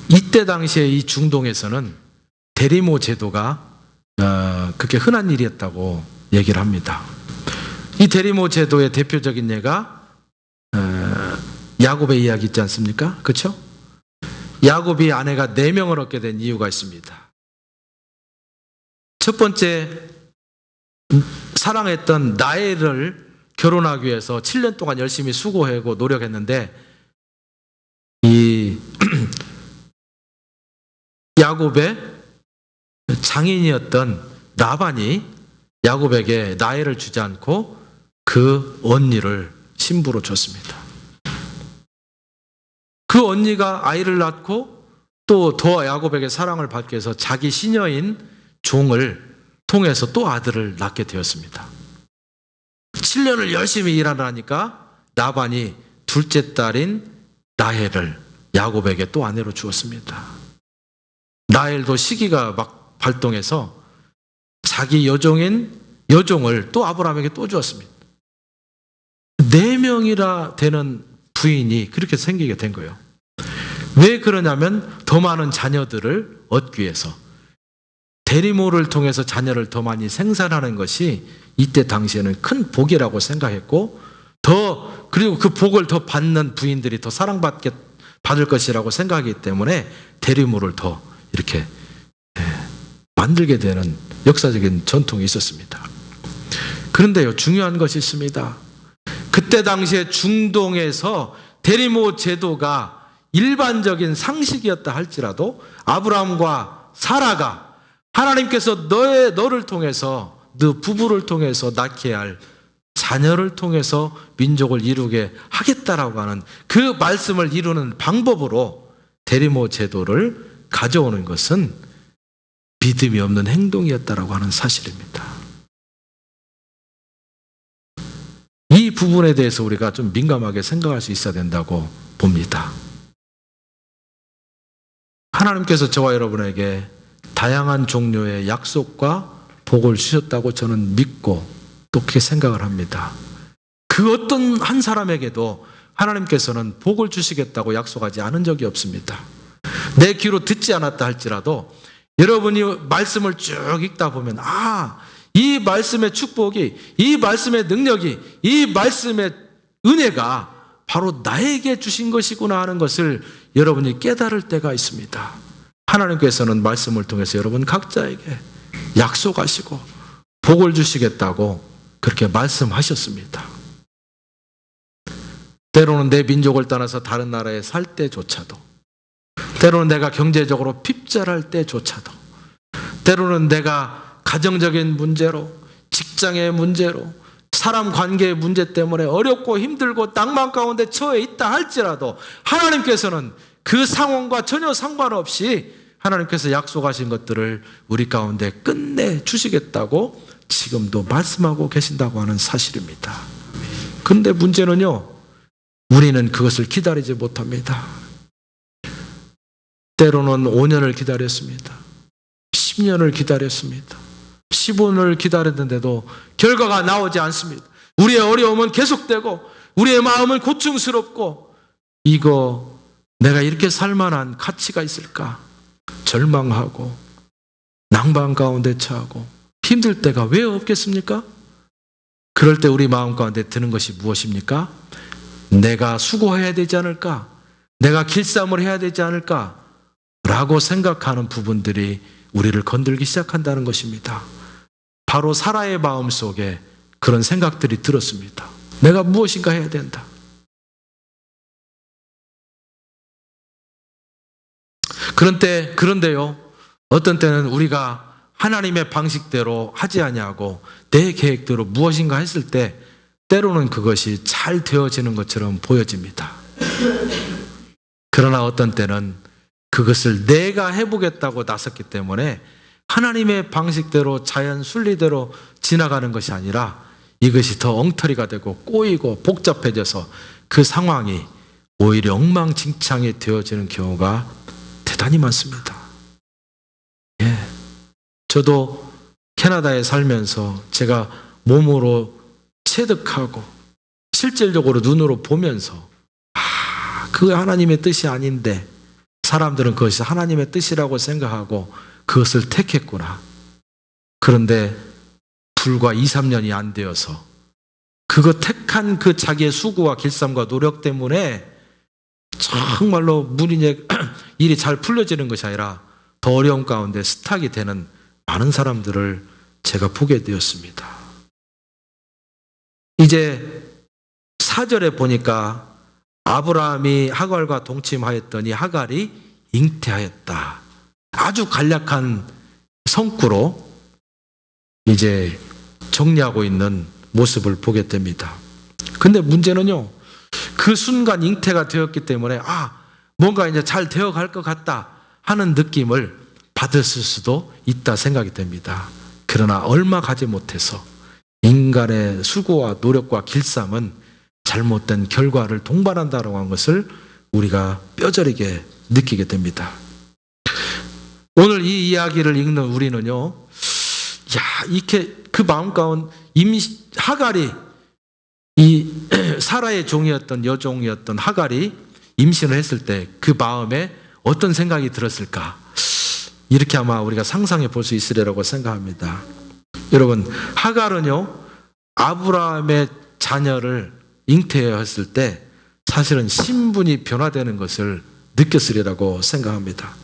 이때 당시에 이 중동에서는 대리모 제도가 그렇게 흔한 일이었다고 얘기를 합니다. 이 대리모 제도의 대표적인 예가 야곱의 이야기 있지 않습니까? 그렇죠? 야곱이 아내가 4명을 얻게 된 이유가 있습니다. 첫 번째, 사랑했던 라헬을 결혼하기 위해서 7년 동안 열심히 수고하고 노력했는데 이 야곱의 장인이었던 라반이 야곱에게 라헬을 주지 않고 그 언니를 신부로 줬습니다. 그 언니가 아이를 낳고 또 더 야곱에게 사랑을 받기 위해서 자기 시녀인 종을 통해서 또 아들을 낳게 되었습니다. 7년을 열심히 일하니까 라반이 둘째 딸인 라헬을 야곱에게 또 아내로 주었습니다. 라헬도 시기가 막 발동해서 자기 여종을 또 아브라함에게 또 주었습니다. 4명이나 되는 부인이 그렇게 생기게 된 거예요. 왜 그러냐면 더 많은 자녀들을 얻기 위해서, 대리모를 통해서 자녀를 더 많이 생산하는 것이 이때 당시에는 큰 복이라고 생각했고, 그리고 그 복을 더 받는 부인들이 더 받을 것이라고 생각하기 때문에 대리모를 더 이렇게 만들게 되는 역사적인 전통이 있었습니다. 그런데요, 중요한 것이 있습니다. 그때 당시에 중동에서 대리모 제도가 일반적인 상식이었다 할지라도 아브라함과 사라가 하나님께서 너를 통해서, 너 부부를 통해서 낳게 할 자녀를 통해서 민족을 이루게 하겠다라고 하는 그 말씀을 이루는 방법으로 대리모 제도를 가져오는 것은 믿음이 없는 행동이었다라고 하는 사실입니다. 이 부분에 대해서 우리가 좀 민감하게 생각할 수 있어야 된다고 봅니다. 하나님께서 저와 여러분에게 다양한 종류의 약속과 복을 주셨다고 저는 믿고 또 그렇게 생각을 합니다. 그 어떤 한 사람에게도 하나님께서는 복을 주시겠다고 약속하지 않은 적이 없습니다. 내 귀로 듣지 않았다 할지라도 여러분이 말씀을 쭉 읽다 보면 이 말씀의 축복이, 이 말씀의 능력이, 이 말씀의 은혜가 바로 나에게 주신 것이구나 하는 것을 여러분이 깨달을 때가 있습니다. 하나님께서는 말씀을 통해서 여러분 각자에게 약속하시고 복을 주시겠다고 그렇게 말씀하셨습니다. 때로는 내 민족을 떠나서 다른 나라에 살 때조차도, 때로는 내가 경제적으로 핍절할 때조차도, 때로는 내가 가정적인 문제로, 직장의 문제로, 사람 관계의 문제 때문에 어렵고 힘들고 낭만 가운데 처해 있다 할지라도 하나님께서는 그 상황과 전혀 상관없이 하나님께서 약속하신 것들을 우리 가운데 끝내 주시겠다고 지금도 말씀하고 계신다고 하는 사실입니다. 그런데 문제는요, 우리는 그것을 기다리지 못합니다. 때로는 5년을 기다렸습니다. 10년을 기다렸습니다. 15년을 기다렸는데도 결과가 나오지 않습니다. 우리의 어려움은 계속되고 우리의 마음은 고충스럽고, 이거 내가 이렇게 살만한 가치가 있을까? 절망하고 낭만 가운데 처하고 힘들 때가 왜 없겠습니까? 그럴 때 우리 마음 가운데 드는 것이 무엇입니까? 내가 수고해야 되지 않을까? 내가 길쌈을 해야 되지 않을까? 라고 생각하는 부분들이 우리를 건들기 시작한다는 것입니다. 바로 사라의 마음 속에 그런 생각들이 들었습니다. 내가 무엇인가 해야 된다. 그런데요, 어떤 때는 우리가 하나님의 방식대로 하지 아니하고 내 계획대로 무엇인가 했을 때 때로는 그것이 잘 되어지는 것처럼 보여집니다. 그러나 어떤 때는 그것을 내가 해보겠다고 나섰기 때문에 하나님의 방식대로 자연 순리대로 지나가는 것이 아니라 이것이 더 엉터리가 되고 꼬이고 복잡해져서 그 상황이 오히려 엉망진창이 되어지는 경우가 대단히 많습니다. 저도 캐나다에 살면서 제가 몸으로 체득하고 실질적으로 눈으로 보면서 그 하나님의 뜻이 아닌데 사람들은 그것이 하나님의 뜻이라고 생각하고 그것을 택했구나. 그런데 불과 2, 3년이 안 되어서 그거 택한 그 자기의 수고와 길쌈과 노력 때문에 정말로 문인의 일이 잘 풀려지는 것이 아니라 더 어려운 가운데 스탁이 되는 많은 사람들을 제가 보게 되었습니다. 이제 4절에 보니까 아브라함이 하갈과 동침하였더니 하갈이 잉태하였다. 아주 간략한 성구로 이제 정리하고 있는 모습을 보게 됩니다. 근데 문제는요, 그 순간 잉태가 되었기 때문에 뭔가 이제 잘 되어갈 것 같다 하는 느낌을 받았을 수도 있다 생각이 됩니다. 그러나 얼마 가지 못해서 인간의 수고와 노력과 길쌈은 잘못된 결과를 동반한다고 하는 것을 우리가 뼈저리게 느끼게 됩니다. 오늘 이 이야기를 읽는 우리는요, 이렇게 그 마음 가운데 하갈이 이 사라의 종이었던 여종이었던 하갈이 임신을 했을 때 그 마음에 어떤 생각이 들었을까? 이렇게 아마 우리가 상상해 볼 수 있으리라고 생각합니다. 여러분, 하갈은요, 아브라함의 자녀를 잉태했을 때 사실은 신분이 변화되는 것을 느꼈으리라고 생각합니다.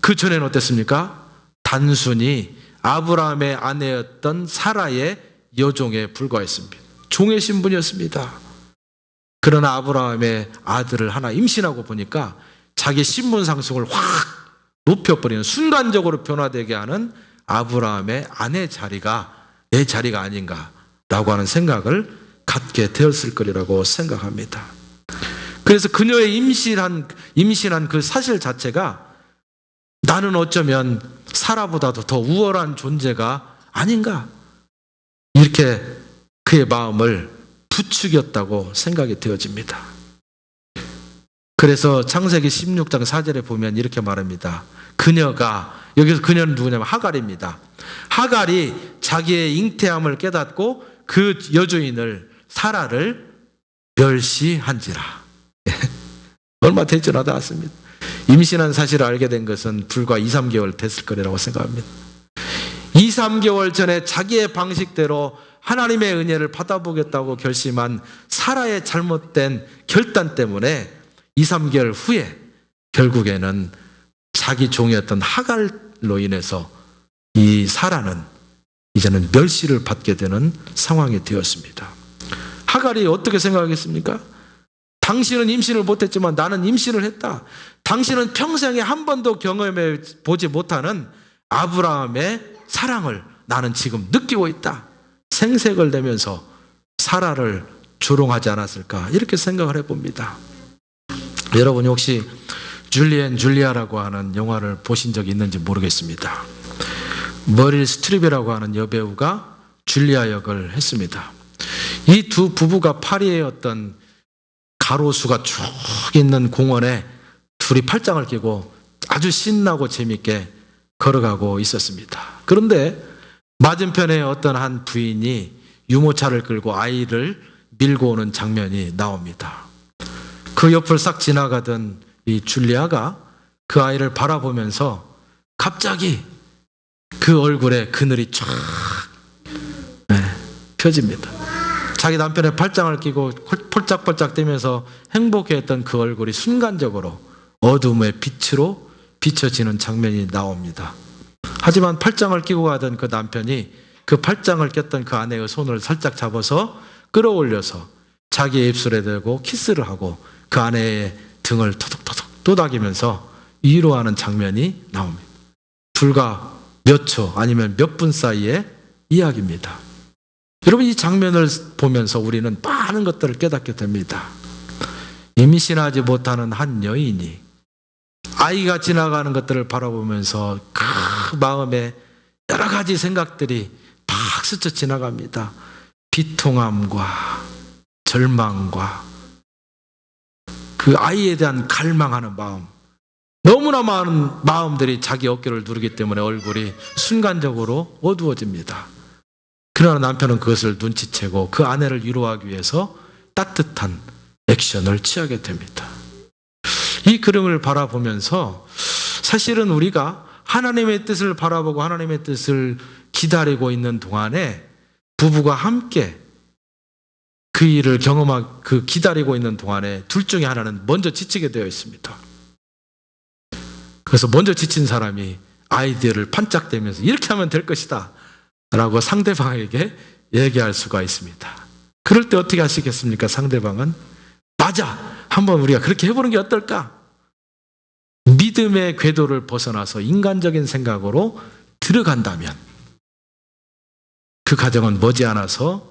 그 전에는 어땠습니까? 단순히 아브라함의 아내였던 사라의 여종에 불과했습니다. 종의 신분이었습니다. 그러나 아브라함의 아들을 하나 임신하고 보니까 자기 신분 상승을 확 높여버리는, 순간적으로 변화되게 하는 아브라함의 아내 자리가 내 자리가 아닌가라고 하는 생각을 갖게 되었을 거리라고 생각합니다. 그래서 그녀의 임신한 그 사실 자체가 나는 어쩌면 사라보다도 더 우월한 존재가 아닌가, 이렇게 그의 마음을 부추겼다고 생각이 되어집니다. 그래서 창세기 16장 4절에 보면 이렇게 말합니다. 그녀가, 여기서 그녀는 누구냐면 하갈입니다. 하갈이 자기의 잉태함을 깨닫고 그 여주인을 사라를 멸시한지라. 얼마 되지 않았습니다. 임신한 사실을 알게 된 것은 불과 2, 3개월 됐을 거라고 생각합니다. 2, 3개월 전에 자기의 방식대로 하나님의 은혜를 받아보겠다고 결심한 사라의 잘못된 결단 때문에 2, 3개월 후에 결국에는 자기 종이었던 하갈로 인해서 이 사라는 이제는 멸시를 받게 되는 상황이 되었습니다. 하갈이 어떻게 생각하겠습니까? 당신은 임신을 못했지만 나는 임신을 했다. 당신은 평생에 한 번도 경험해 보지 못하는 아브라함의 사랑을 나는 지금 느끼고 있다. 생색을 내면서 사라를 조롱하지 않았을까, 이렇게 생각을 해봅니다. 여러분이 혹시 줄리 앤 줄리아라고 하는 영화를 보신 적이 있는지 모르겠습니다. 머릴 스트립이라고 하는 여배우가 줄리아 역을 했습니다. 이 두 부부가 파리의 어떤 가로수가 쭉 있는 공원에 둘이 팔짱을 끼고 아주 신나고 재밌게 걸어가고 있었습니다. 그런데 맞은편에 어떤 한 부인이 유모차를 끌고 아이를 밀고 오는 장면이 나옵니다. 그 옆을 싹 지나가던 이 줄리아가 그 아이를 바라보면서 갑자기 그 얼굴에 그늘이 쫙 펴집니다. 자기 남편의 팔짱을 끼고 폴짝폴짝 뛰면서 행복해했던 그 얼굴이 순간적으로 어둠의 빛으로 비춰지는 장면이 나옵니다. 하지만 팔짱을 끼고 가던 그 남편이 그 팔짱을 꼈던 그 아내의 손을 살짝 잡아서 끌어올려서 자기의 입술에 대고 키스를 하고 그 아내의 등을 토독토독 도닥이면서 위로하는 장면이 나옵니다. 불과 몇 초 아니면 몇 분 사이의 이야기입니다. 여러분, 이 장면을 보면서 우리는 많은 것들을 깨닫게 됩니다. 임신하지 못하는 한 여인이 아이가 지나가는 것들을 바라보면서 그 마음에 여러 가지 생각들이 팍 스쳐 지나갑니다. 비통함과 절망과 그 아이에 대한 갈망하는 마음, 너무나 많은 마음들이 자기 어깨를 누르기 때문에 얼굴이 순간적으로 어두워집니다. 그러나 남편은 그것을 눈치채고 그 아내를 위로하기 위해서 따뜻한 액션을 취하게 됩니다. 이 그림을 바라보면서 사실은 우리가 하나님의 뜻을 바라보고 하나님의 뜻을 기다리고 있는 동안에 부부가 함께 그 일을 기다리고 있는 동안에 둘 중에 하나는 먼저 지치게 되어 있습니다. 그래서 먼저 지친 사람이 아이디어를 반짝대면서 이렇게 하면 될 것이다 라고 상대방에게 얘기할 수가 있습니다. 그럴 때 어떻게 하시겠습니까? 상대방은 맞아! 한번 우리가 그렇게 해보는 게 어떨까? 믿음의 궤도를 벗어나서 인간적인 생각으로 들어간다면 그 가정은 머지않아서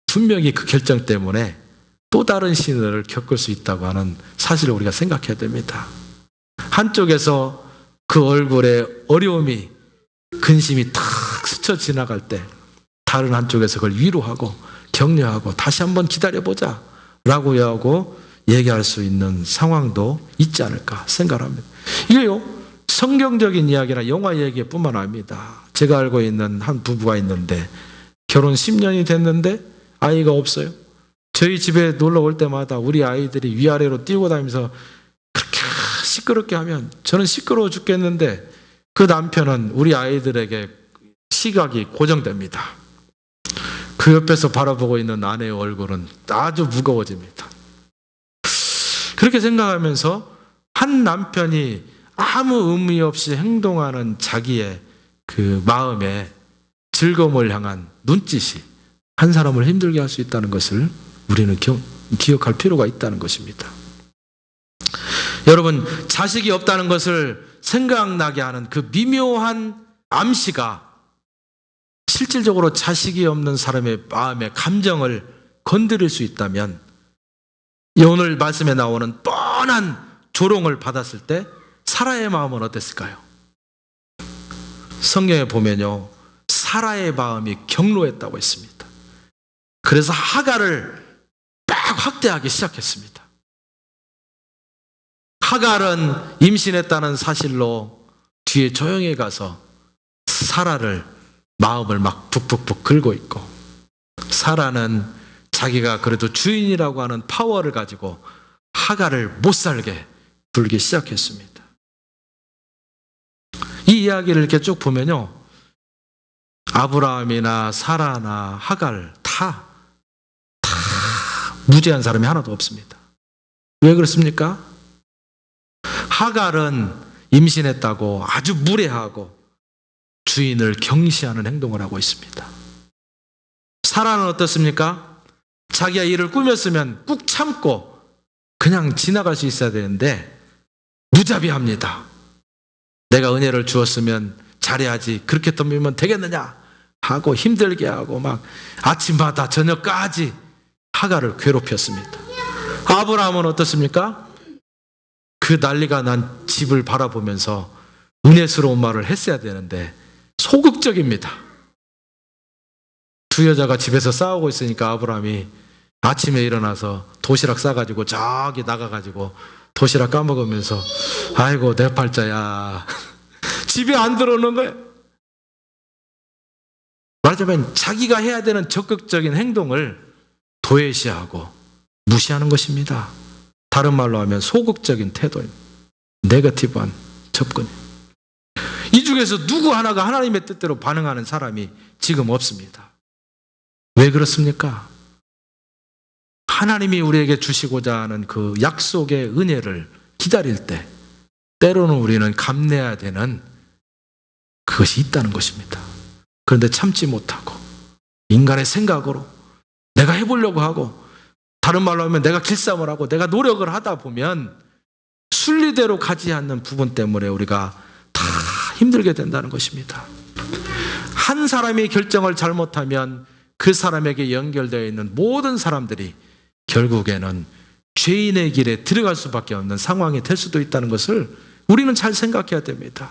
분명히 그 결정 때문에 또 다른 시련을 겪을 수 있다고 하는 사실을 우리가 생각해야 됩니다. 한쪽에서 그 얼굴에 어려움이, 근심이 탁 스쳐 지나갈 때 다른 한쪽에서 그걸 위로하고 격려하고 다시 한번 기다려보자 라고 하고 얘기할 수 있는 상황도 있지 않을까 생각합니다. 이게요, 성경적인 이야기나 영화 얘기뿐만 아닙니다. 제가 알고 있는 한 부부가 있는데 결혼 10년이 됐는데 아이가 없어요. 저희 집에 놀러 올 때마다 우리 아이들이 위아래로 뛰고 다니면서 그렇게 시끄럽게 하면 저는 시끄러워 죽겠는데 그 남편은 우리 아이들에게 시각이 고정됩니다. 그 옆에서 바라보고 있는 아내의 얼굴은 아주 무거워집니다. 그렇게 생각하면서 한 남편이 아무 의미 없이 행동하는 자기의 그 마음에 즐거움을 향한 눈짓이 한 사람을 힘들게 할 수 있다는 것을 우리는 기억할 필요가 있다는 것입니다. 여러분, 자식이 없다는 것을 생각나게 하는 그 미묘한 암시가 실질적으로 자식이 없는 사람의 마음의 감정을 건드릴 수 있다면 오늘 말씀에 나오는 뻔한 조롱을 받았을 때 사라의 마음은 어땠을까요? 성경에 보면요, 사라의 마음이 경로했다고 했습니다. 그래서 하갈을 막 학대하기 시작했습니다. 하갈은 임신했다는 사실로 뒤에 조용히 가서 사라를 마음을 막 북북북 긁고 있고, 사라는 자기가 그래도 주인이라고 하는 파워를 가지고 하갈을 못살게 굴기 시작했습니다. 이 이야기를 이렇게 쭉 보면요, 아브라함이나 사라나 하갈 다 무죄한 사람이 하나도 없습니다. 왜 그렇습니까? 하갈은 임신했다고 아주 무례하고 주인을 경시하는 행동을 하고 있습니다. 사라는 어떻습니까? 자기가 일을 꾸몄으면 꾹 참고 그냥 지나갈 수 있어야 되는데 무자비합니다. 내가 은혜를 주었으면 잘해야지, 그렇게 덤비면 되겠느냐 하고 힘들게 하고 막 아침마다 저녁까지 하갈을 괴롭혔습니다. 아브라함은 어떻습니까? 그 난리가 난 집을 바라보면서 은혜스러운 말을 했어야 되는데 소극적입니다. 두 여자가 집에서 싸우고 있으니까 아브라함이 아침에 일어나서 도시락 싸가지고 저기 나가가지고 도시락 까먹으면서 아이고 내 팔자야 집에 안 들어오는 거예요. 말하자면 자기가 해야 되는 적극적인 행동을 도외시하고 무시하는 것입니다. 다른 말로 하면 소극적인 태도입니다. 네거티브한 접근. 이 중에서 누구 하나가 하나님의 뜻대로 반응하는 사람이 지금 없습니다. 왜 그렇습니까? 하나님이 우리에게 주시고자 하는 그 약속의 은혜를 기다릴 때 때로는 우리는 감내해야 되는 그것이 있다는 것입니다. 그런데 참지 못하고 인간의 생각으로 내가 해보려고 하고, 다른 말로 하면 내가 길쌈을 하고 내가 노력을 하다 보면 순리대로 가지 않는 부분 때문에 우리가 다 힘들게 된다는 것입니다. 한 사람이 결정을 잘못하면 그 사람에게 연결되어 있는 모든 사람들이 결국에는 죄인의 길에 들어갈 수밖에 없는 상황이 될 수도 있다는 것을 우리는 잘 생각해야 됩니다.